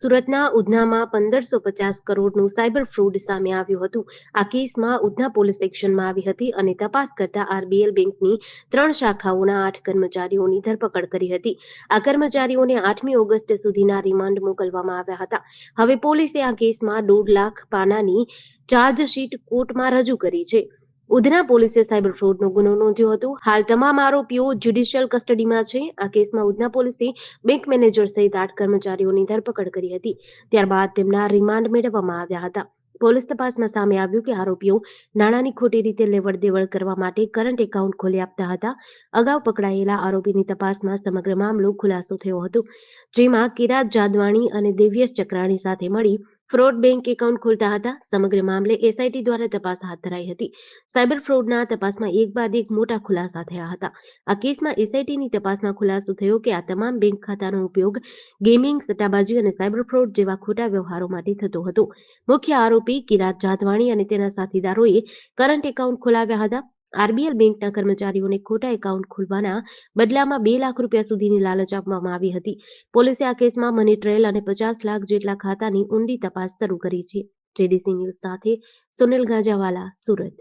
સુરતના ઉધનામાં 1550 કરોડનું cyber fraud સામે આવ્યું હતું. આ કેસમાં ઉધના પોલીસ એક્શનમાં આવી હતી અને તપાસ કરતા આરબીએલ બેંકની 3 શાખાઓના 8 કર્મચારીઓની ધરપકડ કરી હતી. આ કર્મચારીઓને 8મી ઓગસ્ટ સુધીના રિમાન્ડ મોકલવામાં આવ્યા હતા. હવે પોલીસે આ કેસમાં 1.5 લાખ પાનાની ચાર્જશીટ કોર્ટમાં રજૂ કરી છે. ઉધના પોલીસે સાયબર ફ્રોડનો ગુનો નોંધ્યો હતો. હાલ તમામ આરોપીઓ જ્યુડિશિયલ કસ્ટડીમાં છે. આ કેસમાં ઉધના પોલીસે બેંક મેનેજર સહિત 8 કર્મચારીઓની ધરપકડ કરી હતી. ત્યારબાદ તેમના રિમાન્ડ મેળવવામાં આવ્યા હતા. પોલીસ તપાસમાં સામે આવ્યું કે આરોપીઓ નાણાંની ખોટી રીતે લેવડ દેવડ કરવા માટે કરંટ એકાઉન્ટ ખોલી આપતા હતા. અગાઉ પકડાયેલા આરોપીની તપાસમાં સમગ્ર મામલો ખુલાસો થયો હતો, જેમાં કિરાત જાદવાણી અને દેવ્યસ ચક્રાણી સાથે મળી ફ્રોડ બેંક એકાઉન્ટ ખોલતા હતા. સમગ્ર મામલે એસઆઈટી દ્વારા તપાસ હાથ ધરાઈ હતી. સાયબર ફ્રોડના તપાસમાં એક બાદ એક મોટા ખુલાસા થયા હતા. આ કેસમાં એસઆઈટીની તપાસમાં ખુલાસો થયો કે આ તમામ બેંક ખાતાનો ઉપયોગ ગેમિંગ, સટ્ટાબાજી અને સાયબર ફ્રોડ જેવા ખોટા વ્યવહારો માટે થતો હતો. મુખ્ય આરોપી કિરાત જાદવાણી અને તેના સાથીદારોએ કરંટ એકાઉન્ટ ખોલાવ્યા હતા. આરબીએલ બેંકના કર્મચારીઓને ખોટા એકાઉન્ટ ખોલવાના બદલામાં 2 લાખ રૂપિયા સુધીની લાલચ આપવામાં આવી હતી. પોલીસે આ કેસમાં મની ટ્રેલ અને 50 લાખ જેટલા ખાતાની ઊંડી તપાસ શરૂ કરી છે. જેડીસી ન્યૂઝ સાથે સુનિલ ગાંજાવાલા, સુરત.